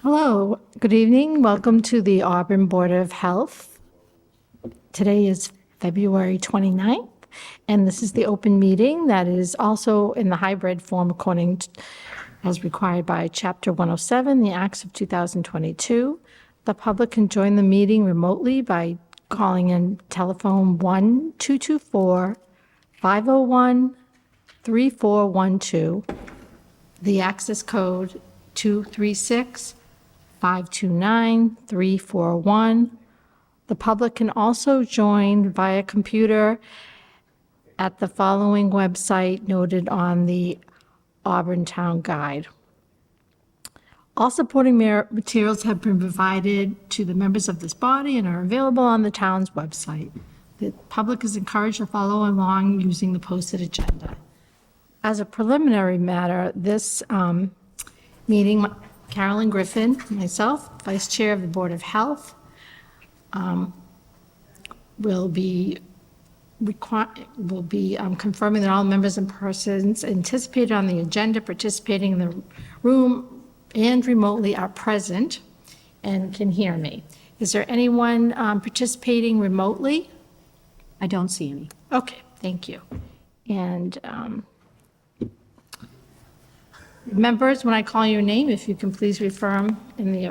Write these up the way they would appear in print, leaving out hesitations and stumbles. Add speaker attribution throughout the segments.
Speaker 1: Hello, good evening. Welcome to the Auburn Board of Health. Today is February 29th, and this is the open meeting that is also in the hybrid form as required by Chapter 107, the Acts of 2022. The public can join the meeting remotely by calling in telephone 1-224-501-3412. The access code 236-529-341. The public can also join via computer at the following website noted on the Auburn Town Guide. All supporting materials have been provided to the members of this body and are available on the town's website. The public is encouraged to follow along using the posted agenda. As a preliminary matter, this meeting, Carolyn Griffin, myself, Vice Chair of the Board of Health, will be confirming that all members and persons anticipated on the agenda participating in the room and remotely are present and can hear me. Is there anyone participating remotely?
Speaker 2: I don't see any.
Speaker 1: Okay, thank you. And members, when I call your name, if you can please respond in the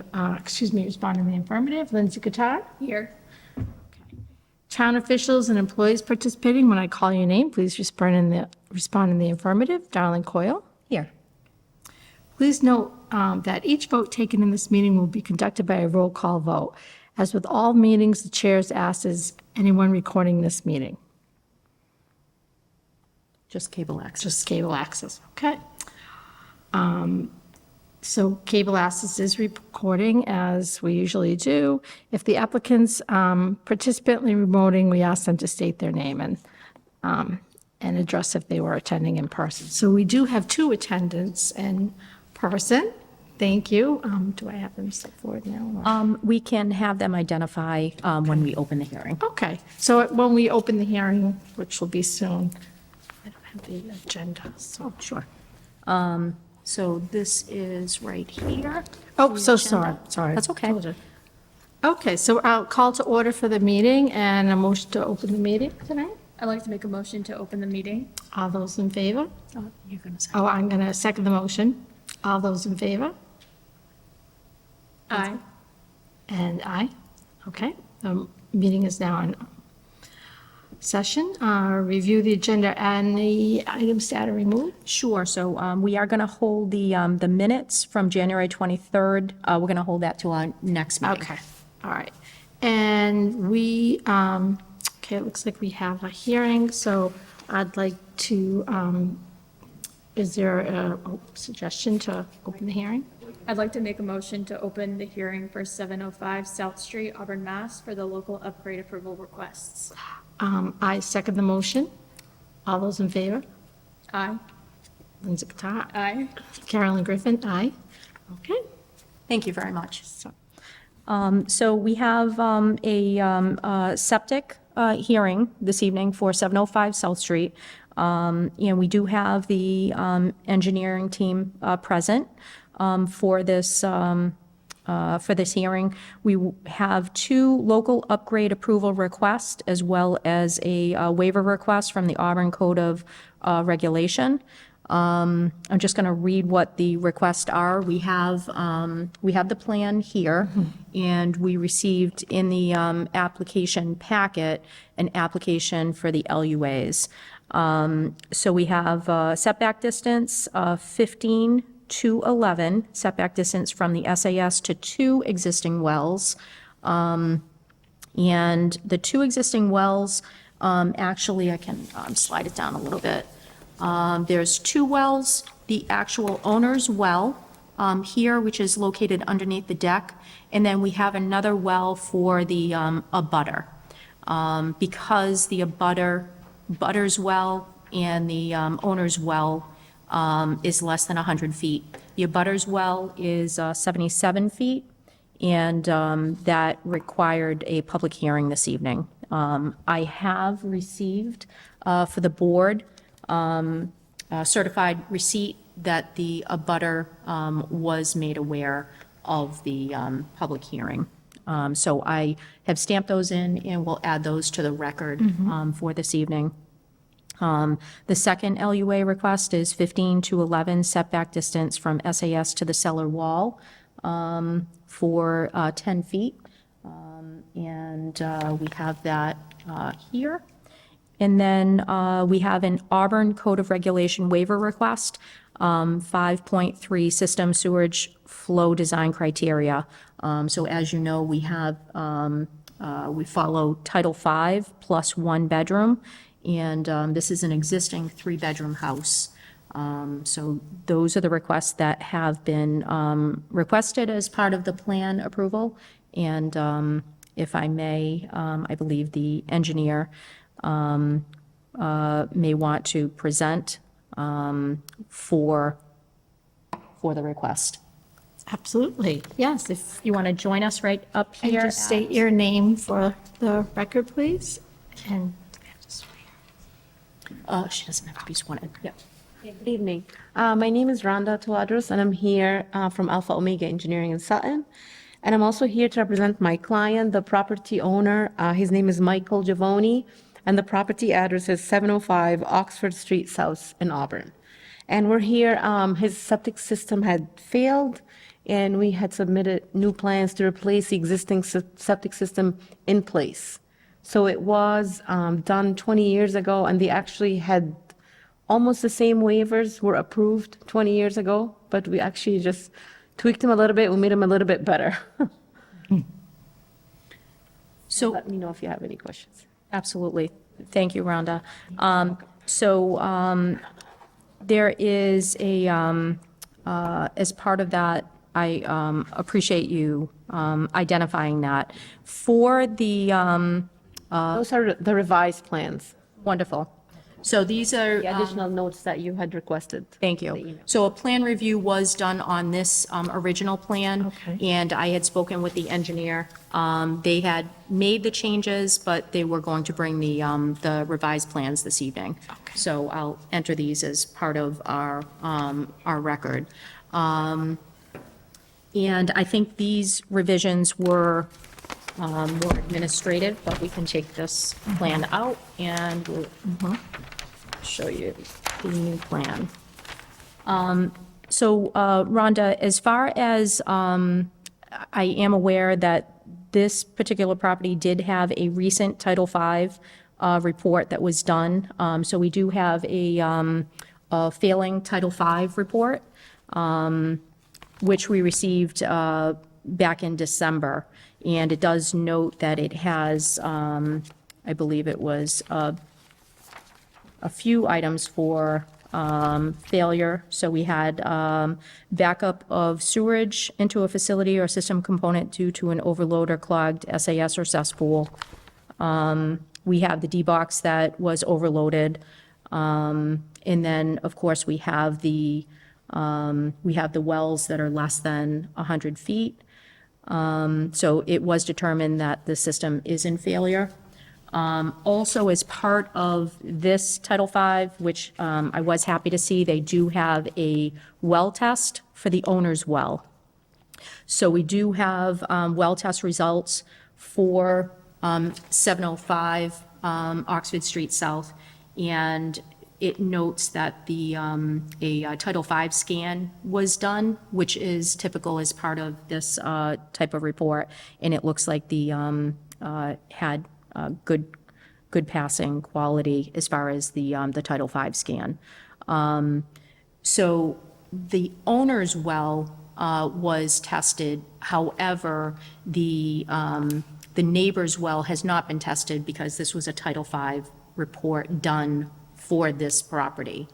Speaker 1: affirmative. Lindsay Guitar? Here. Okay. Town officials and employees participating, when I call your name, please respond in the affirmative. Darlene Coyle?
Speaker 2: Here.
Speaker 1: Please note that each vote taken in this meeting will be conducted by a roll call vote. As with all meetings, the chair is asked, is anyone recording this meeting?
Speaker 2: Just cable access.
Speaker 1: Just cable access, okay. So cable access is recording as we usually do. If the applicants participantly remoting, we ask them to state their name and address if they were attending in person. So we do have two attendants in person. Thank you. Do I have them step forward now?
Speaker 2: We can have them identify when we open the hearing.
Speaker 1: Okay, so when we open the hearing, which will be soon, I don't have the agenda, so.
Speaker 2: Sure. So this is right here.
Speaker 1: Oh, so sorry.
Speaker 2: That's okay.
Speaker 1: Okay, so I'll call to order for the meeting and a motion to open the meeting tonight.
Speaker 3: I'd like to make a motion to open the meeting.
Speaker 1: All those in favor?
Speaker 2: Oh, you're going to say.
Speaker 1: Oh, I'm going to second the motion. All those in favor?
Speaker 3: Aye.
Speaker 1: And aye. Okay, the meeting is now in session. Review the agenda and the items that are removed.
Speaker 2: Sure. So we are going to hold the minutes from January 23rd. We're going to hold that to our next meeting.
Speaker 1: Okay, all right. And we, okay, it looks like we have a hearing, so I'd like to, is there a suggestion to open the hearing?
Speaker 3: I'd like to make a motion to open the hearing for 705 South Street, Auburn, Mass. for the local upgrade approval requests.
Speaker 1: I second the motion. All those in favor?
Speaker 3: Aye.
Speaker 1: Lindsay Guitar.
Speaker 3: Aye.
Speaker 1: Carolyn Griffin, aye. Okay.
Speaker 2: Thank you very much. So we have a septic hearing this evening for 705 South Street. And we do have the engineering team present for this hearing. We have two local upgrade approval requests as well as a waiver request from the Auburn Code of Regulation. I'm just going to read what the requests are. We have the plan here, and we received in the application packet an application for the LUAs. So we have setback distance 15 to 11, setback distance from the SAS to two existing wells. And the two existing wells, actually, I can slide it down a little bit. There's two wells, the actual owner's well here, which is located underneath the deck, and then we have another well for the abutter. Because the abutter's well and the owner's well is less than 100 feet. The abutter's well is 77 feet, and that required a public hearing this evening. I have received for the board certified receipt that the abutter was made aware of the public hearing. So I have stamped those in and will add those to the record for this evening. The second LUA request is 15 to 11 setback distance from SAS to the cellar wall for 10 feet. And we have that here. And then we have an Auburn Code of Regulation waiver request, 5.3 system sewage flow design criteria. So as you know, we have, we follow Title V plus 1 bedroom, and this is an existing 3-bedroom house. So those are the requests that have been requested as part of the plan approval. And if I may, I believe the engineer may want to present for the request.
Speaker 1: Absolutely, yes. If
Speaker 2: You want to join us right up
Speaker 1: you
Speaker 2: here?
Speaker 1: just state your name for the record, please, and
Speaker 2: She doesn't have to be sworn in. Yep.
Speaker 4: Good evening. My name is Rhonda Tawadros, and I'm here from Alpha Omega Engineering in Sutton. And I'm also here to represent my client, the property owner. His name is Michael Giavoni, and the property address is 705 Oxford Street South in Auburn. And we're here, his septic system had failed, and we had submitted new plans to replace the existing septic system in place. So it was done 20 years ago, and they actually had almost the same waivers were approved 20 years ago, but we actually just tweaked them a little bit. We made them a little bit better.
Speaker 2: So,
Speaker 4: Let me know if you have any questions.
Speaker 2: absolutely. Thank you, Rhonda. There is a, as part of that, I appreciate you identifying that. For the,
Speaker 4: Those are the revised plans,
Speaker 2: wonderful. So these are.
Speaker 4: the additional notes that you had requested.
Speaker 2: Thank
Speaker 4: The
Speaker 2: you.
Speaker 4: email.
Speaker 2: So a plan review was done on this original plan.
Speaker 1: Okay.
Speaker 2: And I had spoken with the engineer. They had made the changes, but they were going to bring the revised plans this evening.
Speaker 1: Okay.
Speaker 2: So I'll enter these as part of our record. And I think these revisions were more administrative, but we can take this plan out and we'll show you the new plan. So Rhonda, as far as I am aware that this particular property did have a recent Title V report that was done. So we do have a failing Title V report, which we received back in December. And it does note that it has, I believe it was a few items for failure. So we had backup of sewerage into a facility or system component due to an overload or clogged SAS or cesspool. We have the D-box that was overloaded. And then, of course, we have the wells that are less than 100 feet. So it was determined that the system is in failure. Also, as part of this Title V, which I was happy to see, they do have a well test for the owner's well. So we do have well test results for 705 Oxford Street South, and it notes that a Title V scan was done, which is typical as part of this type of report, and it looks like the had good passing quality as far as the Title V scan. So the owner's well was tested. However, the neighbor's well has not been tested because this was a Title V report done for this property.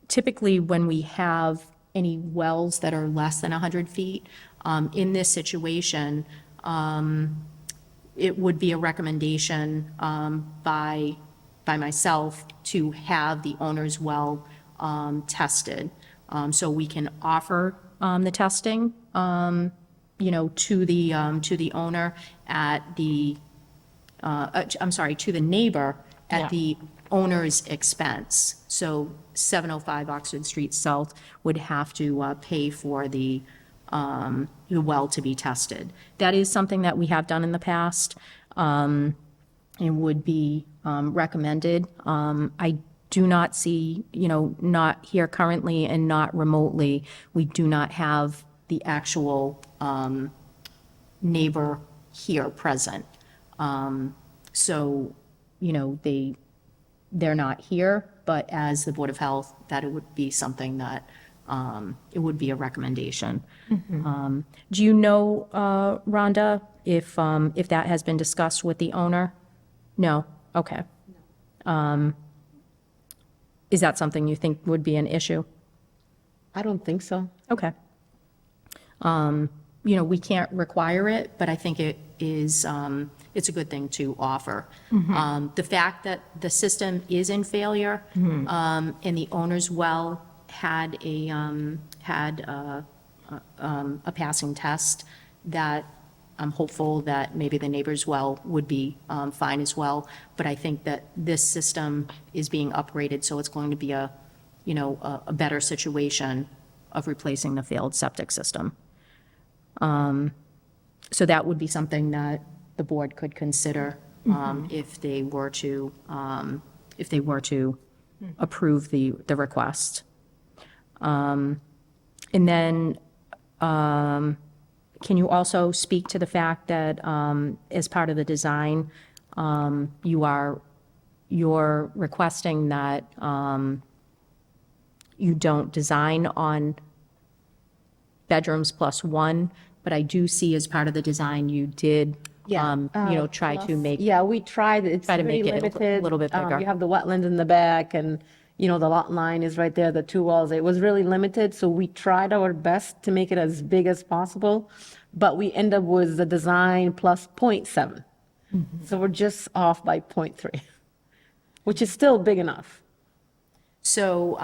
Speaker 2: Typically, when we have any wells that are less than 100 feet, in this situation, it would be a recommendation by myself to have the owner's well tested. So we can offer the testing, to the owner at the, to the neighbor
Speaker 1: Yeah.
Speaker 2: at the owner's expense. So 705 Oxford Street South would have to pay for the well to be tested. That is something that we have done in the past and would be recommended. I do not see, not here currently and not remotely, we do not have the actual neighbor here present. So, they're not here, but as the Board of Health, that it would be something that, it would be a recommendation. Do you know, Rhonda, if that has been discussed with the owner? No? Okay. Is that something you think would be an issue?
Speaker 4: I don't think so.
Speaker 2: Okay. We can't require it, but I think it is, it's a good thing to offer. The fact that the system is in failure, and the owner's well had a passing test, that I'm hopeful that maybe the neighbor's well would be fine as well. But I think that this system is being upgraded, so it's going to be a better situation of replacing the failed septic system. So that would be something that the board could consider if they were to approve the request. And then, can you also speak to the fact that as part of the design, you're requesting that you don't design on bedrooms plus one, but I do see as part of the design, you did, try to make,
Speaker 4: Yeah, we tried. It's
Speaker 2: Try to
Speaker 4: very
Speaker 2: make it a
Speaker 4: limited.
Speaker 2: little bit bigger.
Speaker 4: You have the wetlands in the back and, the lot line is right there, the two walls. It was really limited, so we tried our best to make it as big as possible, but we end up with the design plus 0.7. So we're just off by 0.3, which is still big enough.
Speaker 2: so,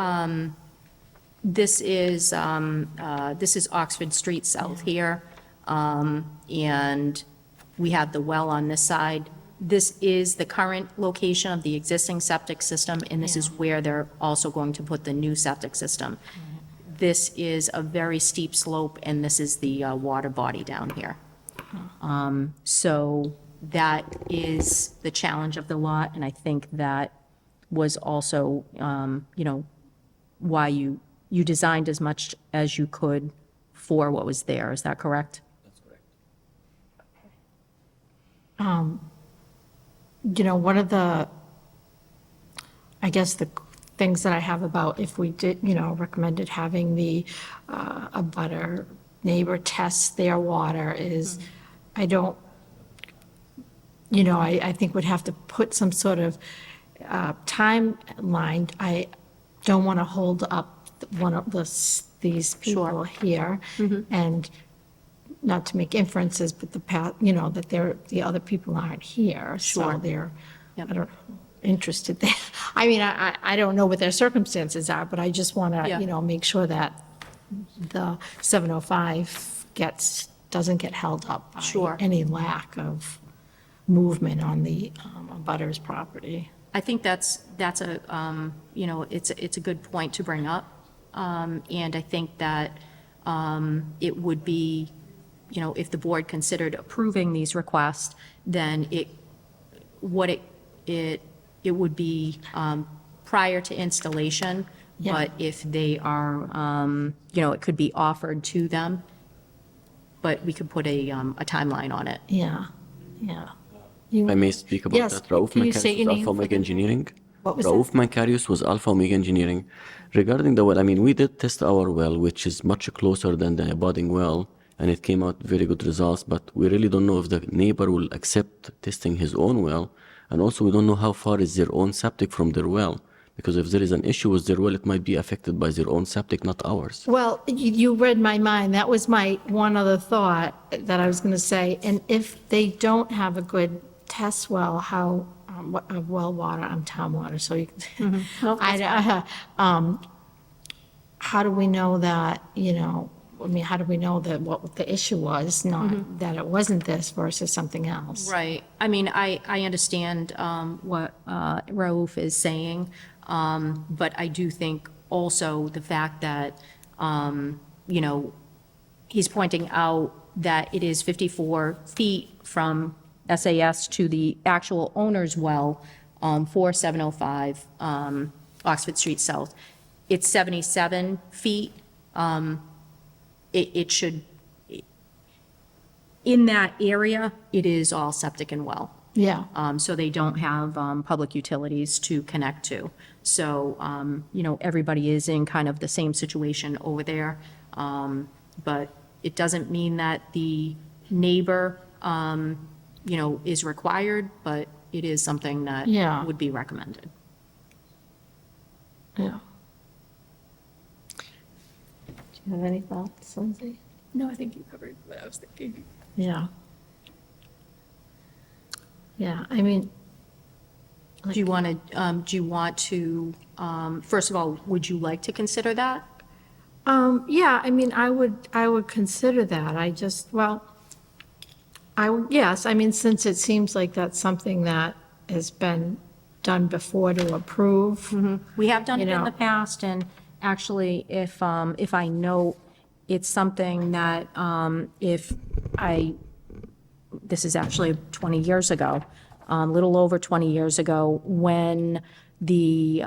Speaker 2: this is Oxford Street South here, and we have the well on this side. This is the current location of the existing septic system, and this is where they're also going to put the new septic system. This is a very steep slope, and this is the water body down here. So that is the challenge of the lot, and I think that was also, why you designed as much as you could for what was there. Is that correct?
Speaker 1: One of the, I guess, the things that I have about if we did, recommended having the, a butter neighbor test their water is, I don't, I think would have to put some sort of timeline. I don't want to hold up one of these people here, and not to make inferences, but that the other people aren't here, so
Speaker 2: Sure.
Speaker 1: they're,
Speaker 2: Yep.
Speaker 1: I don't, interested there. I mean, I don't know what their circumstances are, but I just want
Speaker 2: Yeah.
Speaker 1: to, make sure that the 705 doesn't get held up by
Speaker 2: Sure.
Speaker 1: any lack of movement on the abutter's property.
Speaker 2: I think that's a, it's a good point to bring up. And I think that it would be, if the board considered approving these requests, then it would be prior to installation.
Speaker 1: Yeah.
Speaker 2: But if they are, it could be offered to them, but we could put a timeline on it.
Speaker 1: Yeah, yeah.
Speaker 5: I may speak about
Speaker 1: Yes,
Speaker 5: that. Rauf
Speaker 1: can you say
Speaker 5: Makarios
Speaker 1: your
Speaker 5: was
Speaker 1: name
Speaker 5: Alpha
Speaker 1: for
Speaker 5: Omega
Speaker 1: the-
Speaker 5: Engineering.
Speaker 1: What was
Speaker 5: Rauf Makarios was Alpha Omega Engineering. Regarding the well, we did test our well, which is much closer than the abutting well, and it came out very good results, but we really don't know if the neighbor will accept testing his own well, and also we don't know how far is their own septic from their well, because if there is an issue with their well, it might be affected by their own septic, not ours.
Speaker 1: Well, you read my mind. That was my one other thought that I was going to say. And if they don't have a good test well, how, well water, town water, so you can, how do we know that, I mean, how do we know that what the issue was, not that it wasn't this versus something else?
Speaker 2: Right. I mean, I understand what Raouf is saying, but I do think also the fact that, you know, he's pointing out that it is 54 feet from SAS to the actual owner's well for 705 Oxford Street South. It's 77 feet. It should, in that area, it is all septic and well.
Speaker 1: Yeah,
Speaker 2: So they don't have public utilities to connect to. So, you know, everybody is in kind of the same situation over there. But it doesn't mean that the neighbor, you know, is required, but it is something that
Speaker 1: Yeah.
Speaker 2: would be recommended.
Speaker 1: yeah. Do you have any thoughts, Lindsay?
Speaker 3: No, I think you covered what I was thinking.
Speaker 1: Yeah. Yeah, I mean,
Speaker 2: Do you want to, first of all, would you like to consider that?
Speaker 1: yeah, I mean, I would consider that. I just, well, yes, I mean, since it seems like that's something that has been done before to approve.
Speaker 2: We have done it
Speaker 1: You
Speaker 2: in
Speaker 1: know.
Speaker 2: the past, and actually, if I know it's something that, this is actually 20 years ago, a little over 20 years ago, when they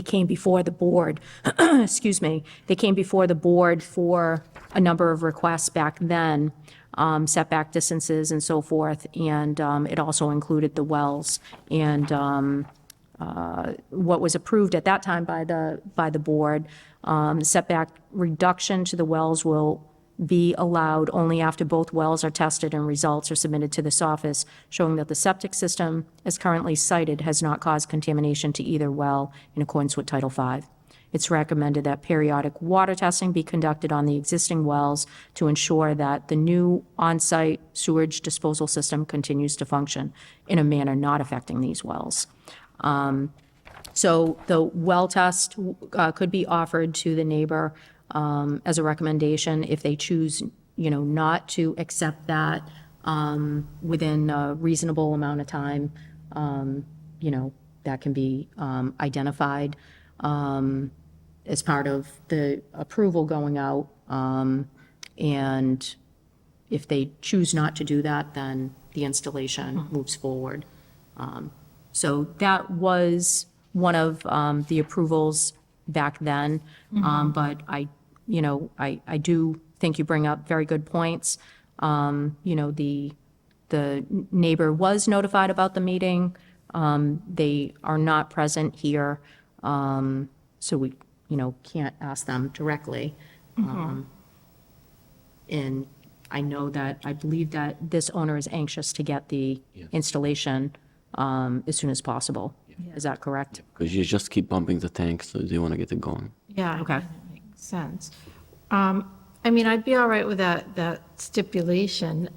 Speaker 2: came before the board, excuse me, they came before the board for a number of requests back then, setback distances and so forth, and it also included the wells. And what was approved at that time by the board, setback reduction to the wells will be allowed only after both wells are tested and results are submitted to this office showing that the septic system as currently cited has not caused contamination to either well in accordance with Title V. It's recommended that periodic water testing be conducted on the existing wells to ensure that the new on-site sewage disposal system continues to function in a manner not affecting these wells. So the well test could be offered to the neighbor as a recommendation if they choose, you know, not to accept that within a reasonable amount of time. You know, that can be identified as part of the approval going out. And if they choose not to do that, then the installation moves forward. So that was one of the approvals back then. But I do think you bring up very good points. You know, the neighbor was notified about the meeting. They are not present here. So we, you know, can't ask them directly. And I know that, I believe that this owner is anxious to get the installation as soon as possible. Is that correct?
Speaker 5: Because you just keep pumping the tank, so they want to get it going.
Speaker 1: Yeah.
Speaker 2: Okay.
Speaker 1: That makes sense. I mean, I'd be all right with that stipulation.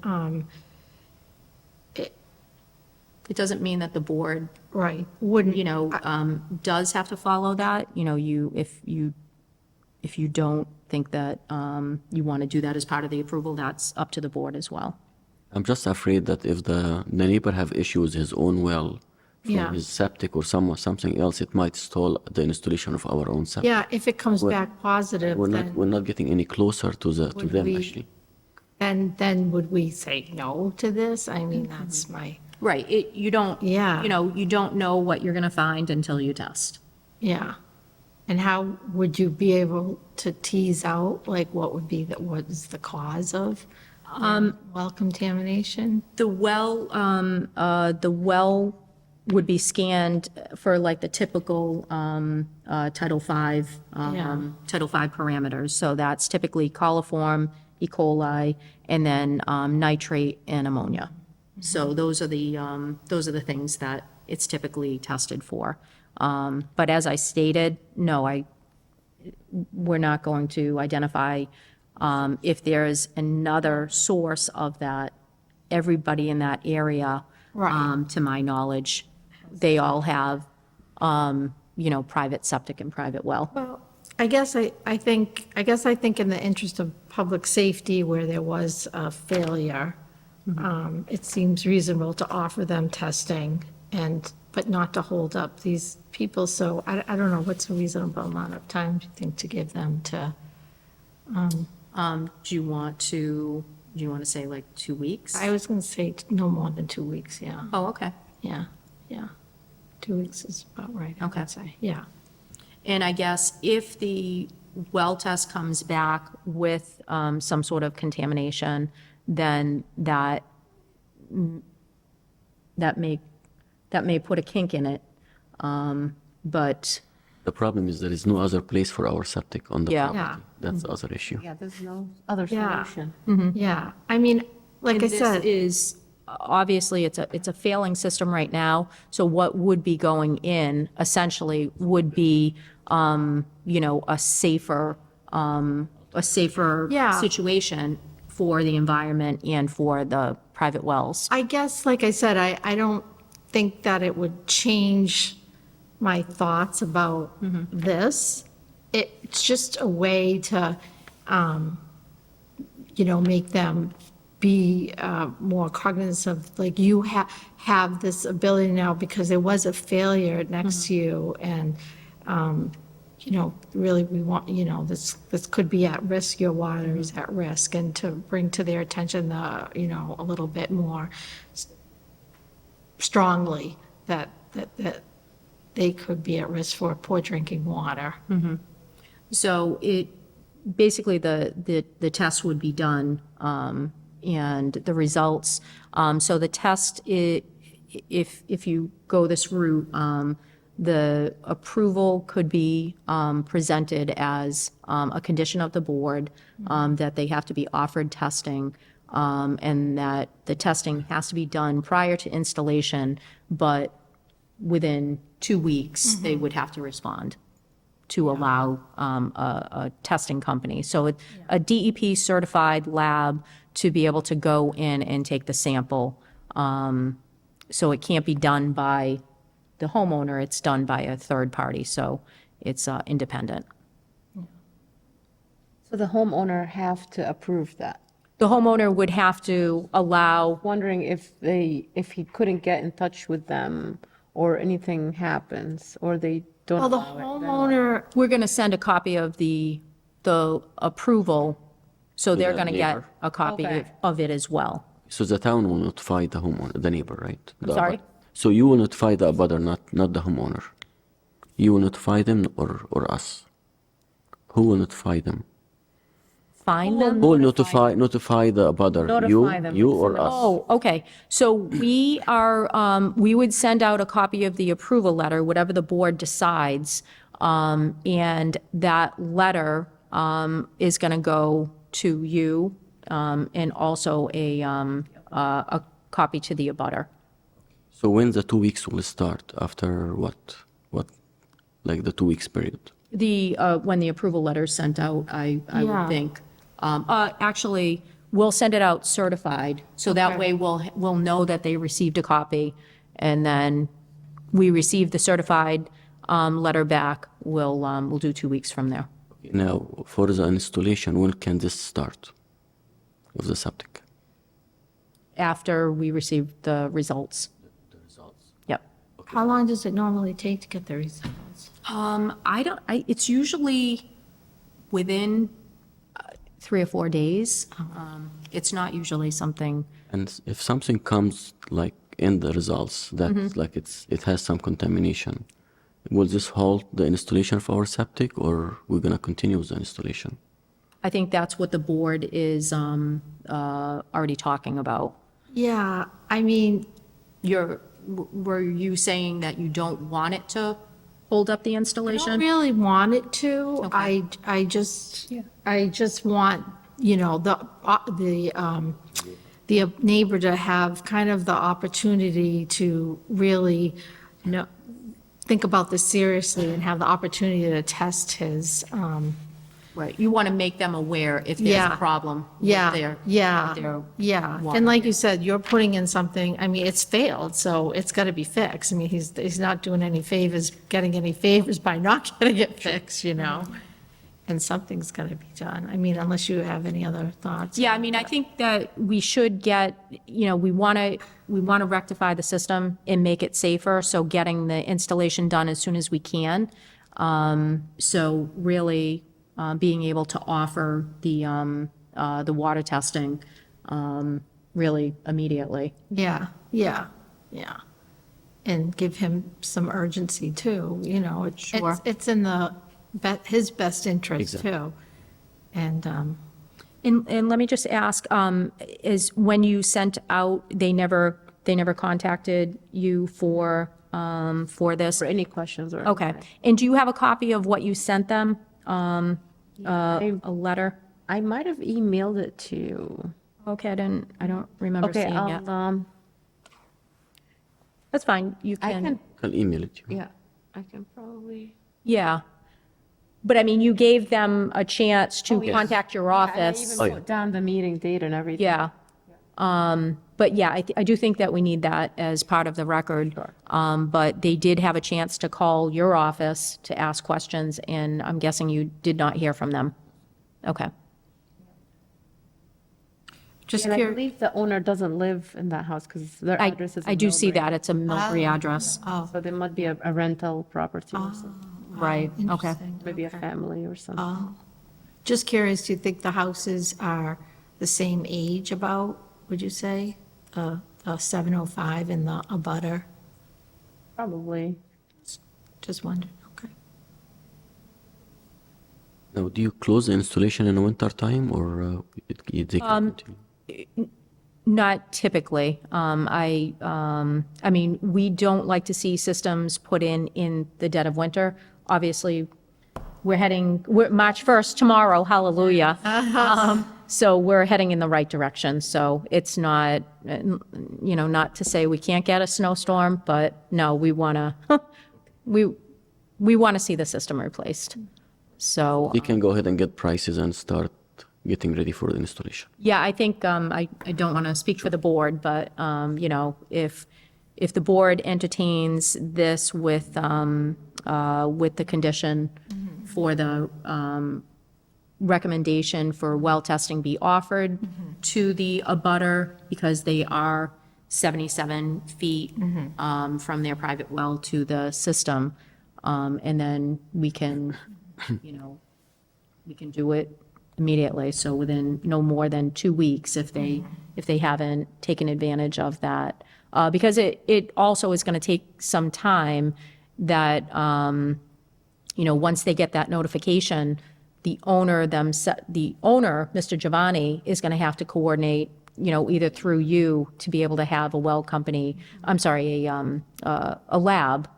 Speaker 2: It doesn't mean that the board,
Speaker 1: Right, wouldn't,
Speaker 2: you know, does have to follow that. You know, if you don't think that you want to do that as part of the approval, that's up to the board as well.
Speaker 5: I'm just afraid that if the neighbor have issues with his own well, from
Speaker 1: Yeah.
Speaker 5: his septic or something else, it might stall the installation of our own septic.
Speaker 1: yeah, if it comes back positive,
Speaker 5: We're not getting any closer to
Speaker 1: Would
Speaker 5: them,
Speaker 1: we-
Speaker 5: actually.
Speaker 1: then would we say no to this? I mean, that's my,
Speaker 2: Right, you don't,
Speaker 1: Yeah.
Speaker 2: you know, you don't know what you're going to find until you test.
Speaker 1: yeah. And how would you be able to tease out, like, what is the cause of well contamination?
Speaker 2: The well would be scanned for like the typical Title V, Title V parameters. So that's typically coliform, E. coli, and then nitrate and ammonia. So those are the things that it's typically tested for. But as I stated, no, we're not going to identify if there's another source of that. Everybody in that area,
Speaker 1: Right.
Speaker 2: to my knowledge, they all have, you know, private septic and private well.
Speaker 1: Well, I guess I think in the interest of public safety, where there was a failure, it seems reasonable to offer them testing but not to hold up these people. So I don't know, what's a reasonable amount of time, do you think, to give them to?
Speaker 2: Do you want to say like 2 weeks?
Speaker 1: I was going to say no more than 2 weeks, yeah.
Speaker 2: Oh, okay.
Speaker 1: Yeah, yeah. 2 weeks is about right, I
Speaker 2: Okay.
Speaker 1: would say, yeah.
Speaker 2: And I guess if the well test comes back with some sort of contamination, then that may put a kink in it. But,
Speaker 5: The problem is there is no other place for our septic on the
Speaker 2: Yeah.
Speaker 5: property. That's the other issue.
Speaker 4: Yeah, there's no other
Speaker 1: Yeah.
Speaker 4: solution.
Speaker 1: Yeah, I mean, like I
Speaker 2: and this
Speaker 1: said,
Speaker 2: is, obviously, it's a failing system right now. So what would be going in essentially would be, a safer
Speaker 1: Yeah.
Speaker 2: situation for the environment and for the private wells.
Speaker 1: I guess, like I said, I don't think that it would change my thoughts about this. It's just a way to, make them be more cognizant of, like, you have this ability now because there was a failure next to you, and, really, we want, this could be at risk, your water is at risk, and to bring to their attention a little bit more strongly that they could be at risk for poor drinking water.
Speaker 2: So basically, the test would be done, and the results, so the test, if you go this route, the approval could be presented as a condition of the board, that they have to be offered testing, and that the testing has to be done prior to installation, but within 2 weeks, they would have to respond to allow a testing company. So a DEP certified lab to be able to go in and take the sample. So it can't be done by the homeowner, it's done by a third party, so it's independent.
Speaker 4: So the homeowner have to approve that.
Speaker 2: The homeowner would have to allow,
Speaker 4: Wondering if he couldn't get in touch with them or anything happens or they don't
Speaker 1: Well, the
Speaker 4: allow it, then what?
Speaker 1: homeowner,
Speaker 2: we're going to send a copy of the approval, so they're
Speaker 5: the
Speaker 2: going to get
Speaker 5: neighbor.
Speaker 2: a copy
Speaker 4: Okay.
Speaker 2: of it as well.
Speaker 5: So the town will notify the homeowner, the neighbor, right? The
Speaker 2: sorry?
Speaker 5: abutter. So you will notify the abutter, not the homeowner. You will notify them or us? Who will notify them?
Speaker 2: Find them?
Speaker 5: Who will notify the abutter?
Speaker 4: Notify them,
Speaker 5: You
Speaker 4: like
Speaker 5: or
Speaker 4: send a-
Speaker 5: us?
Speaker 2: Oh, okay. So we would send out a copy of the approval letter, whatever the board decides. And that letter is going to go to you, and also a copy to the abutter.
Speaker 5: So when the 2 weeks will start? After what? Like the 2 weeks period?
Speaker 2: When the approval letter is sent out, I
Speaker 1: Yeah.
Speaker 2: would think. Actually, we'll send it out certified, so that way we'll know that they received a copy, and then we receive the certified letter back, we'll do 2 weeks from there.
Speaker 5: Now, for the installation, when can this start of the septic?
Speaker 2: After we receive the results. Yep.
Speaker 1: how long does it normally take to get the results?
Speaker 2: It's usually within 3 or 4 days. It's not usually something,
Speaker 5: And if something comes like in the results that like it has some contamination, will this halt the installation of our septic, or we're gonna continue the installation?
Speaker 2: I think that's what the board is already talking about.
Speaker 1: Yeah, I mean,
Speaker 2: Were you saying that you don't want it to hold up the
Speaker 1: I don't
Speaker 2: installation?
Speaker 1: really want it to.
Speaker 2: Okay.
Speaker 1: I just want, the neighbor to have kind of the opportunity to really think about this seriously and have the opportunity to test his,
Speaker 2: Right, you want to make them aware if there's
Speaker 1: Yeah.
Speaker 2: a problem with
Speaker 1: yeah,
Speaker 2: their.
Speaker 1: yeah,
Speaker 2: with their
Speaker 1: yeah.
Speaker 2: water.
Speaker 1: And like you said, you're putting in something, I mean, it's failed, so it's got to be fixed. I mean, he's not doing any favors, getting any favors by not getting it fixed, and something's got to be done. I mean, unless you have any other thoughts.
Speaker 2: Yeah, I mean, I think that we should get, we want to rectify the system and make it safer, so getting the installation done as soon as we can. So really, being able to offer the water testing, really immediately.
Speaker 1: Yeah, yeah, yeah. And give him some urgency too,
Speaker 2: Sure.
Speaker 1: It's in his best interest
Speaker 5: Exactly.
Speaker 1: too. And,
Speaker 2: And let me just ask, is when you sent out, they never contacted you for this?
Speaker 4: For any questions or.
Speaker 2: Okay. And do you have a copy of what you sent them? A letter?
Speaker 4: I might have emailed it to you.
Speaker 2: Okay, I don't remember
Speaker 4: Okay,
Speaker 2: seeing it. That's fine, you
Speaker 4: I
Speaker 2: can,
Speaker 4: can,
Speaker 5: I'll email it to you.
Speaker 4: yeah, I can probably.
Speaker 2: yeah. But I mean, you gave them a chance to
Speaker 5: yes.
Speaker 2: contact your
Speaker 4: I
Speaker 2: office.
Speaker 4: even put down the meeting date and everything.
Speaker 2: Yeah. But yeah, I do think that we need that as part of the record. But they did have a chance to call your office to ask questions, and I'm guessing you did not hear from them. Okay.
Speaker 1: just
Speaker 4: And I
Speaker 1: curious.
Speaker 4: believe the owner doesn't live in that house because their
Speaker 2: I,
Speaker 4: address is.
Speaker 2: I
Speaker 4: in
Speaker 2: do see
Speaker 4: Millbrae.
Speaker 2: that, it's a Millbury address.
Speaker 4: So there might be a rental property or something,
Speaker 2: Right, okay.
Speaker 1: Interesting.
Speaker 4: maybe a family or something.
Speaker 1: Just curious, do you think the houses are the same age about, would you say? The 705 and the abutter?
Speaker 4: Probably.
Speaker 1: Just wondered, okay.
Speaker 5: Now, do you close the installation in the winter time or they can continue?
Speaker 2: Not typically. I mean, we don't like to see systems put in the dead of winter. Obviously, we're March 1st tomorrow, hallelujah. So we're heading in the right direction. So it's not, not to say we can't get a snowstorm, but no, we want to, we want to see the system replaced. So,
Speaker 5: You can go ahead and get prices and start getting ready for the installation.
Speaker 2: yeah, I think, I don't want to speak for the board, but, if the board entertains this with the condition for the, recommendation for well testing be offered to the abutter because they are 77 feet, from their private well to the system. And then we can, we can do it immediately, so within no more than 2 weeks if they haven't taken advantage of that. Because it also is going to take some time that, once they get that notification, the owner, Mr. Giovanni, is going to have to coordinate, either through you to be able to have a well company, a lab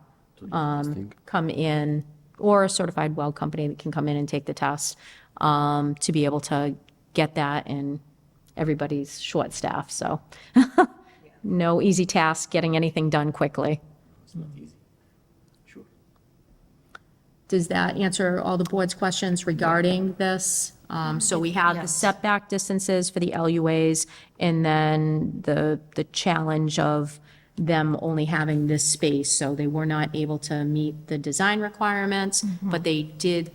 Speaker 2: come in, or a certified well company that can come in and take the test, to be able to get that, and everybody's short-staffed, so no easy task getting anything done quickly. Does that answer all the board's questions regarding this? So we have the
Speaker 1: Yes.
Speaker 2: setback distances for the LUAs, and then the challenge of them only having this space, so they were not able to meet the design requirements, but they did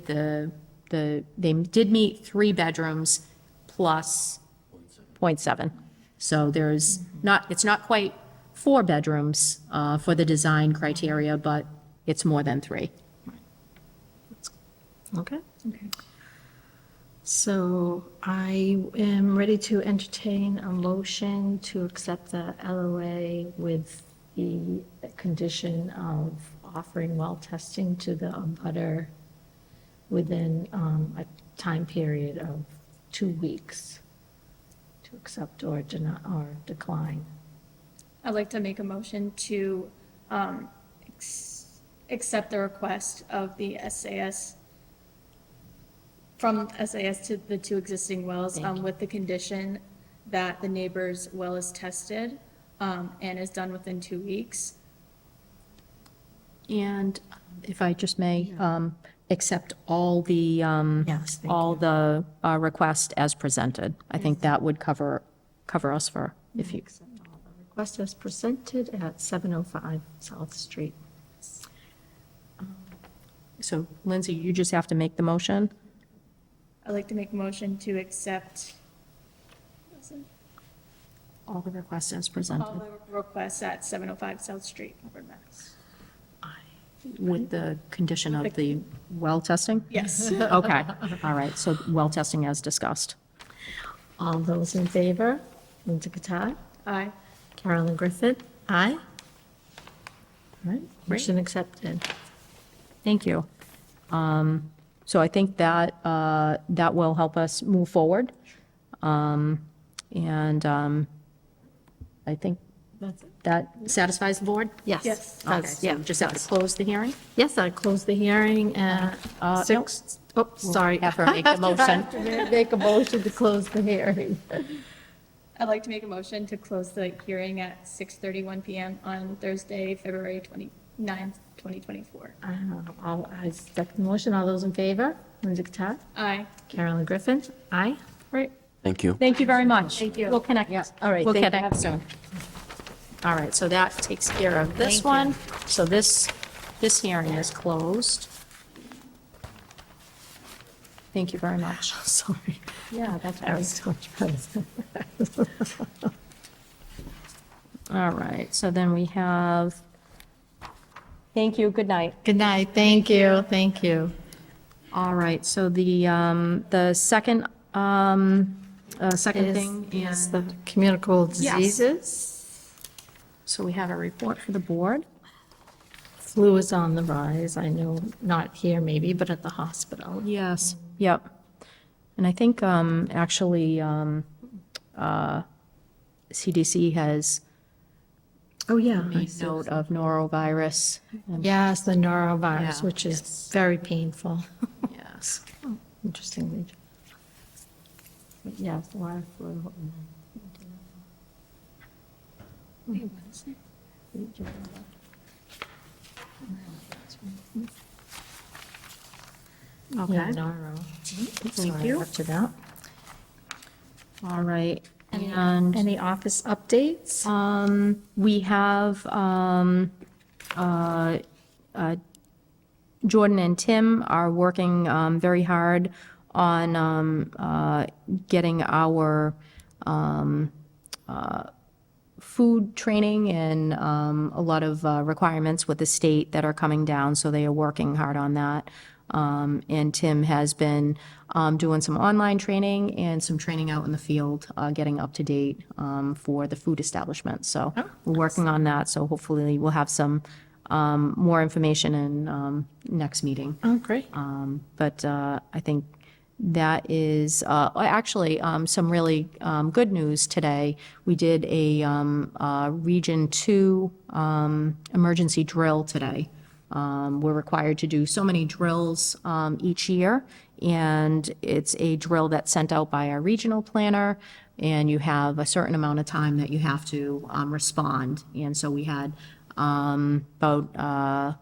Speaker 2: they did meet 3 bedrooms plus 0.7. So there's it's not quite 4 bedrooms for the design criteria, but it's more than 3.
Speaker 1: Okay. So I am ready to entertain a motion to accept the LOA with the condition of offering well testing to the abutter within a time period of 2 weeks to accept or decline.
Speaker 3: I'd like to make a motion to accept the request of the SAS, from SAS to the 2 existing wells, with the condition that the neighbor's well is tested and is done within 2 weeks.
Speaker 2: And if I just may, accept all the,
Speaker 1: Yes, thank
Speaker 2: all the requests as presented. I think that would cover us for, if you,
Speaker 1: Request as presented at 705 South Street.
Speaker 2: so Lindsay, you just have to make the motion?
Speaker 3: I'd like to make a motion to accept
Speaker 2: All the requests as
Speaker 3: all
Speaker 2: presented
Speaker 3: the requests at 705 South Street, Auburn, Mass.
Speaker 2: with the condition of the well testing?
Speaker 3: Yes.
Speaker 2: Okay, all right, so well testing as discussed.
Speaker 1: All those in favor? Linda Katai?
Speaker 3: Aye.
Speaker 1: Carolyn Griffin? Aye. All right, motion accepted.
Speaker 2: Thank you. So I think that, that will help us move forward. And I think
Speaker 1: That's it.
Speaker 2: that satisfies the board?
Speaker 1: Yes.
Speaker 3: Yes.
Speaker 2: Okay,
Speaker 1: That's-
Speaker 2: so
Speaker 1: yeah,
Speaker 2: just have to
Speaker 1: yes.
Speaker 2: close the hearing?
Speaker 1: Yes, I close the hearing at
Speaker 2: nope.
Speaker 1: 6. Oh, sorry.
Speaker 2: have her make the motion.
Speaker 1: Make a motion to close the hearing.
Speaker 3: I'd like to make a motion to close the hearing at 6:31 PM on Thursday, February 29th, 2024.
Speaker 1: I second the motion. All those in favor? Linda Katai?
Speaker 3: Aye.
Speaker 1: Carolyn Griffin? Aye.
Speaker 2: Great.
Speaker 5: Thank you.
Speaker 2: Thank you very much. Thank you. We'll connect.
Speaker 1: All right,
Speaker 2: We'll
Speaker 1: thank you.
Speaker 2: connect soon. All right, so that takes care of this one. So this hearing is closed. Thank you very much.
Speaker 1: Sorry.
Speaker 2: Yeah, that's
Speaker 1: I was so stressed.
Speaker 2: All right, so then we have, thank you, good night.
Speaker 1: Good night. Thank you. Thank you.
Speaker 2: All right, so the second, second thing
Speaker 1: Is
Speaker 2: is,
Speaker 1: the communicable
Speaker 2: Yes.
Speaker 1: diseases.
Speaker 2: so we have a report for the board.
Speaker 1: Flu is on the rise. I know, not here maybe, but at the hospital.
Speaker 2: Yes. Yep. And I think, actually, CDC has
Speaker 1: Oh, yeah.
Speaker 2: made note of norovirus. and-
Speaker 1: Yes, the norovirus,
Speaker 2: Yeah.
Speaker 1: which is very painful.
Speaker 2: Yes.
Speaker 1: Interestingly. But yes, a lot of flu.
Speaker 2: Okay.
Speaker 1: Yeah, noro. Sorry,
Speaker 2: you.
Speaker 1: up to that.
Speaker 2: All right. And
Speaker 1: Any office updates?
Speaker 2: we have Jordan and Tim are working very hard on getting our food training and a lot of requirements with the state that are coming down, so they are working hard on that. And Tim has been doing some online training and some training out in the field, getting up to date for the food establishment. So we're working on that, so hopefully we'll have some more information in next meeting.
Speaker 1: Oh, great.
Speaker 2: But I think that is, actually, some really good news today. We did a Region 2 emergency drill today. We're required to do so many drills each year, and it's a drill that's sent out by our regional planner, and you have a certain amount of time that you have to respond. And so we had about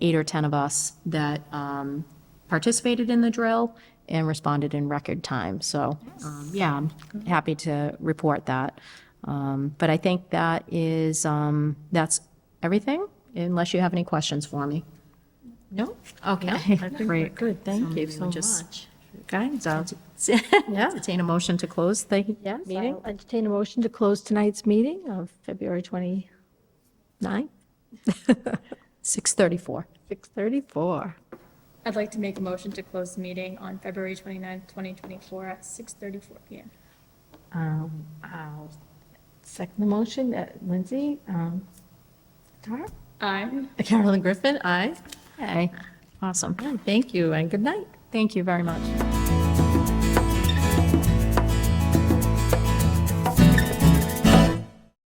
Speaker 2: 8 or 10 of us that participated in the drill and responded in record time. So, yeah, I'm happy to report that. But I think that is, that's everything, unless you have any questions for me.
Speaker 1: No?
Speaker 2: Okay,
Speaker 1: I think we're
Speaker 2: great.
Speaker 1: good. Thank you
Speaker 2: maybe
Speaker 1: so
Speaker 2: we just-
Speaker 1: much. Guys, I'll
Speaker 2: Yeah. Entertain a motion to close the
Speaker 1: Yes,
Speaker 2: meeting?
Speaker 1: I'll entertain a motion to close tonight's meeting of February 29th,
Speaker 2: 6:34.
Speaker 1: 6:34.
Speaker 3: I'd like to make a motion to close the meeting on February 29th, 2024 at 6:34 PM.
Speaker 1: I'll second the motion. Lindsay, Tara?
Speaker 3: Aye.
Speaker 1: Carolyn Griffin, aye.
Speaker 2: Okay, awesome.
Speaker 1: Thank you and good night.
Speaker 2: Thank you very much.